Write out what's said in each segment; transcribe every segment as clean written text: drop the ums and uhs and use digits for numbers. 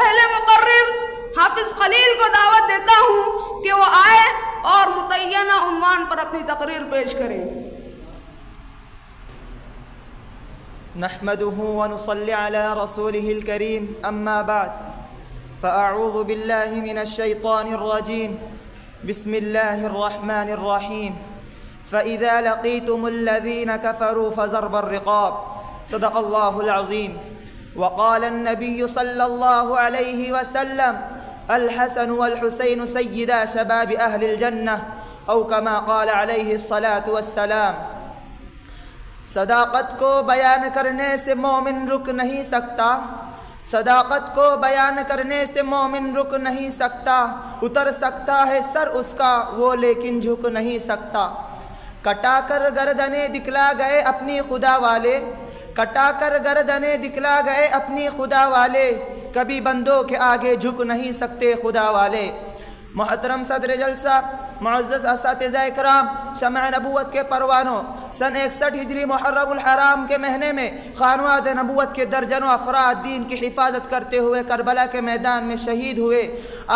پہلے مقرر حافظ خلیل کو دعوت دیتا ہوں کہ وہ آئے اور متعینہ عنوان پر اپنی تقریر پیش کریں۔ نحمده ونصلي على رسوله الكريم أما بعد فأعوذ بالله من الشيطان الرجيم بسم الله الرحمن الرحيم فإذا لقيتم الذين كفروا فضرب الرقاب صدق الله العظيم وقال النبي صلى الله عليه وسلم الحسن والحسين سيدا شباب أهل الجنة أو كما قال عليه الصلاة والسلام۔ صداقت کو بیان کرنے سے مومن رک نہیں سکتا، صداقت کو بیان کرنے سے مومن رک نہیں سکتا، اتر سکتا ہے سر اس کا وہ لیکن جھک نہیں سکتا۔ کٹا کر گردنیں دکھلا گئے اپنی خدا والے، کٹا کر گردنیں دکھلا گئے اپنی خدا والے، کبھی بندوں کے آگے جھک نہیں سکتے خدا والے۔ محترم صدر جلسہ، معزز اساتذہ اکرام، شمع نبوت کے پروانوں، سن 61 ہجری محرم الحرام کے مہینے میں خانواد نبوت کے درجنوں افراد دین کی حفاظت کرتے ہوئے کربلا کے میدان میں شہید ہوئے۔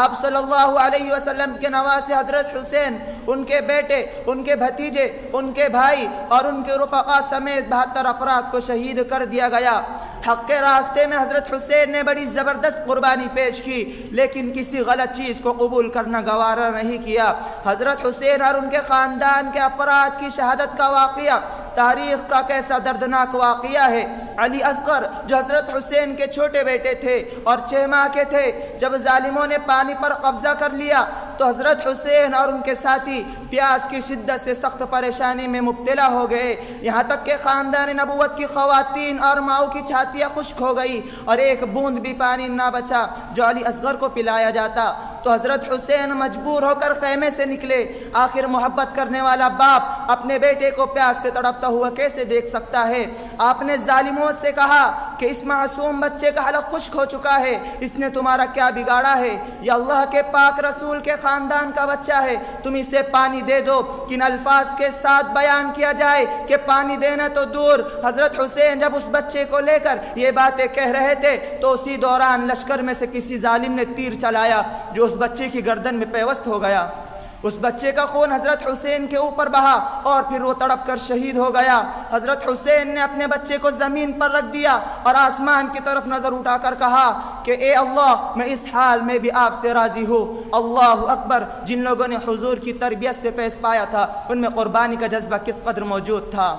آپ صلی اللہ علیہ وسلم کے نواسے حضرت حسین، ان کے بیٹے، ان کے بھتیجے، ان کے بھائی اور ان کے رفقا سمیت 72 افراد کو شہید کر دیا گیا۔ حق کے راستے میں حضرت حسین نے بڑی زبردست قربانی پیش کی، لیکن کسی غلط چیز کو قبول کرنا گوارا نہیں کیا۔ حضرت حسین اور ان کے خاندان کے افراد کی شہادت کا واقعہ تاریخ کا کیسا دردناک واقعہ ہے۔ علی اصغر جو حضرت حسین کے چھوٹے بیٹے تھے اور 6 ماہ کے تھے، جب ظالموں نے پانی پر قبضہ کر لیا تو حضرت حسین اور ان کے ساتھی پیاس کی شدت سے سخت پریشانی میں مبتلا ہو گئے، یہاں تک کہ خاندان نبوت کی خواتین اور ماؤں کی چھاتیاں خشک ہو گئی اور ایک بوند بھی پانی نہ بچا جو علی اصغر کو پلایا جاتا۔ تو حضرت حسین مجبور ہو کر خیمے سے نکلے۔ آخر محبت کرنے والا باپ اپنے بیٹے کو پیاس سے تڑپتا ہوا کیسے دیکھ سکتا ہے؟ آپ نے ظالموں سے کہا کہ اس معصوم بچے کا حلق خشک ہو چکا ہے، اس نے تمہارا کیا بگاڑا ہے؟ یہ اللہ کے پاک رسول کے خاندان کا بچہ ہے، تم اسے پانی دے دو۔ کن الفاظ کے ساتھ بیان کیا جائے کہ پانی دینا تو دور، حضرت حسین جب اس بچے کو لے کر یہ باتیں کہہ رہے تھے تو اسی دوران لشکر میں سے کسی ظالم نے تیر چلایا جو اس بچے کی گردن میں پیوست ہو گیا۔ اس بچے کا خون حضرت حسین کے اوپر بہا اور پھر وہ تڑپ کر شہید ہو گیا۔ حضرت حسین نے اپنے بچے کو زمین پر رکھ دیا اور آسمان کی طرف نظر اٹھا کر کہا کہ اے اللہ، میں اس حال میں بھی آپ سے راضی ہوں۔ اللہ اکبر! جن لوگوں نے حضور کی تربیت سے فیض پایا تھا ان میں قربانی کا جذبہ کس قدر موجود تھا۔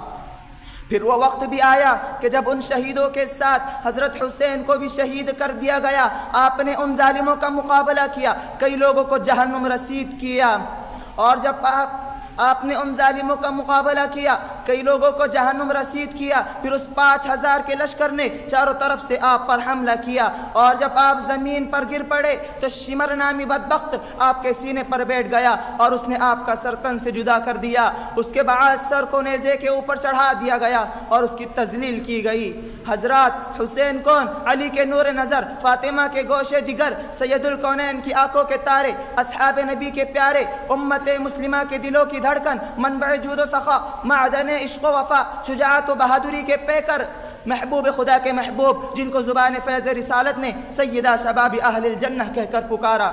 پھر وہ وقت بھی آیا کہ جب ان شہیدوں کے ساتھ حضرت حسین کو بھی شہید کر دیا گیا۔ آپ نے ان ظالموں کا مقابلہ کیا، کئی لوگوں کو جہنم رسید کیا، اور جب آپ نے ان ظالموں کا مقابلہ کیا، کئی لوگوں کو جہنم رسید کیا، پھر اس 5000 کے لشکر نے چاروں طرف سے آپ پر حملہ کیا، اور جب آپ زمین پر گر پڑے تو شمر نامی بدبخت آپ کے سینے پر بیٹھ گیا اور اس نے آپ کا سر تن سے جدا کر دیا۔ اس کے بعد سر کو نیزے کے اوپر چڑھا دیا گیا اور اس کی تذلیل کی گئی۔ حضرات حسین کون؟ علی کے نور نظر، فاطمہ کے گوشے جگر، سید الکونین کی آنکھوں کے تارے، اصحاب نبی کے پیارے، امت مسلمہ کے دلوں کی دھڑکن، منبع جود و سخا، معدن عشق و وفا، شجاعت و بہادری کے پیکر، محبوب خدا کے محبوب، جن کو زبان فیض رسالت نے سیدہ شباب اہل الجنہ کہہ کر پکارا۔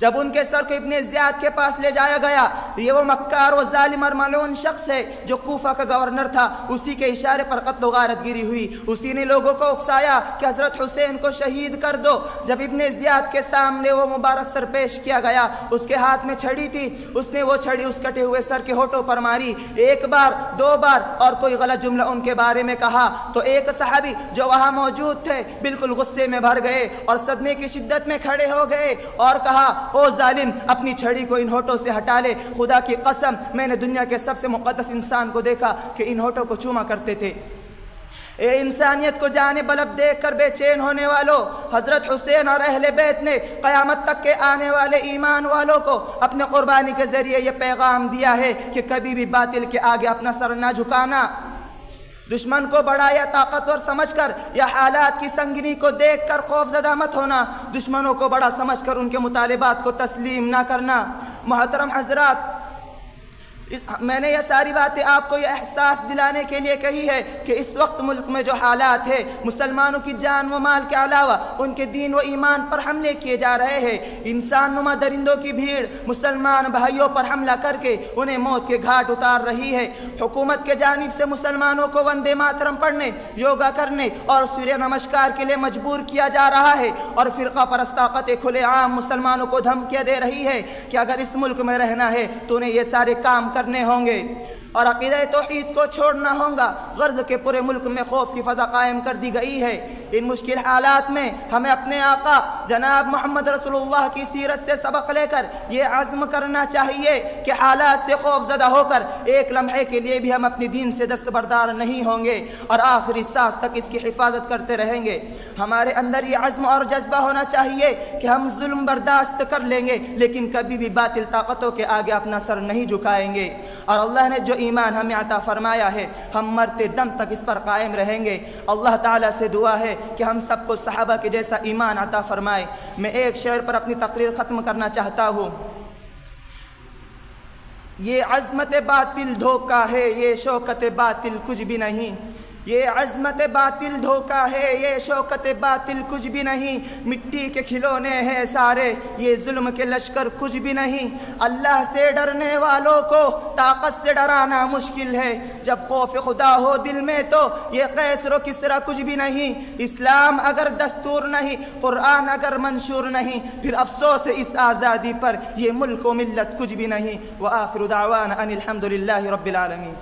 جب ان کے سر کو ابن زیاد کے پاس لے جایا گیا، یہ وہ مکار و ظالم اور ملعون شخص ہے جو کوفہ کا گورنر تھا، اسی کے اشارے پر قتل و غارت گیری ہوئی، اسی نے لوگوں کو اکسایا کہ حضرت حسین کو شہید کر دو۔ جب ابن زیاد کے سامنے وہ مبارک سر پیش کیا گیا، اس کے ہاتھ میں چھڑی تھی، اس نے وہ چھڑی اس کٹے ہوئے سر کے ہونٹوں پر ماری، 1 بار 2 بار، اور کوئی غلط جملہ ان کے بارے میں کہا تو ایک صحابی جو وہاں موجود تھے بالکل غصے میں بھر گئے اور صدمے کی شدت میں کھڑے ہو گئے اور کہا او ظالم، اپنی چھڑی کو ان ہونٹوں سے ہٹا لے، خدا کی قسم میں نے دنیا کے سب سے مقدس انسان کو دیکھا کہ ان ہونٹوں کو چوما کرتے تھے۔ اے انسانیت کو جانے بلب دیکھ کر بے چین ہونے والوں، حضرت حسین اور اہل بیت نے قیامت تک کے آنے والے ایمان والوں کو اپنے قربانی کے ذریعے یہ پیغام دیا ہے کہ کبھی بھی باطل کے آگے اپنا سر نہ جھکانا۔ دشمن کو بڑا یا طاقتور سمجھ کر یا حالات کی سنگینی کو دیکھ کر خوف زدہ مت ہونا، دشمنوں کو بڑا سمجھ کر ان کے مطالبات کو تسلیم نہ کرنا۔ محترم حضرات، میں نے یہ ساری باتیں آپ کو یہ احساس دلانے کے لیے کہی ہے کہ اس وقت ملک میں جو حالات ہے، مسلمانوں کی جان و مال کے علاوہ ان کے دین و ایمان پر حملے کیے جا رہے ہیں۔ انسان نما درندوں کی بھیڑ مسلمان بھائیوں پر حملہ کر کے انہیں موت کے گھاٹ اتار رہی ہے۔ حکومت کے جانب سے مسلمانوں کو وندے ماترم پڑھنے، یوگا کرنے اور سوریہ نمسکار کے لیے مجبور کیا جا رہا ہے، اور فرقہ پرست طاقتیں کھلے عام مسلمانوں کو دھمکیاں دے رہی ہے کہ اگر اس ملک میں رہنا ہے تو انہیں یہ سارے کام کرنے ہوں گے اور عقیدہ توحید کو چھوڑنا ہوگا۔ غرض کے پورے ملک میں خوف کی فضا قائم کر دی گئی ہے۔ ان مشکل حالات میں ہمیں اپنے آقا جناب محمد رسول اللہ کی سیرت سے سبق لے کر یہ عزم کرنا چاہیے کہ حالات سے خوف زدہ ہو کر ایک لمحے کے لیے بھی ہم اپنی دین سے دستبردار نہیں ہوں گے اور آخری سانس تک اس کی حفاظت کرتے رہیں گے۔ ہمارے اندر یہ عزم اور جذبہ ہونا چاہیے کہ ہم ظلم برداشت کر لیں گے لیکن کبھی بھی باطل طاقتوں کے آگے اپنا سر نہیں جھکائیں گے، اور اللہ نے جو ایمان ہمیں عطا فرمایا ہے ہم مرتے دم تک اس پر قائم رہیں گے۔ اللہ تعالیٰ سے دعا ہے کہ ہم سب کو صحابہ کے جیسا ایمان عطا فرمائے۔ میں ایک شعر پر اپنی تقریر ختم کرنا چاہتا ہوں۔ یہ عظمت باطل دھوکہ ہے، یہ شوکت باطل کچھ بھی نہیں۔ یہ عظمت باطل دھوکہ ہے، یہ شوکت باطل کچھ بھی نہیں۔ مٹی کے کھلونے ہیں سارے، یہ ظلم کے لشکر کچھ بھی نہیں۔ اللہ سے ڈرنے والوں کو طاقت سے ڈرانا مشکل ہے، جب خوف خدا ہو دل میں تو یہ قیصر و کسریٰ کچھ بھی نہیں۔ اسلام اگر دستور نہیں، قرآن اگر منشور نہیں، پھر افسوس ہے اس آزادی پر، یہ ملک و ملت کچھ بھی نہیں۔ وآخر دعوانا ان الحمد للہ رب العالمین۔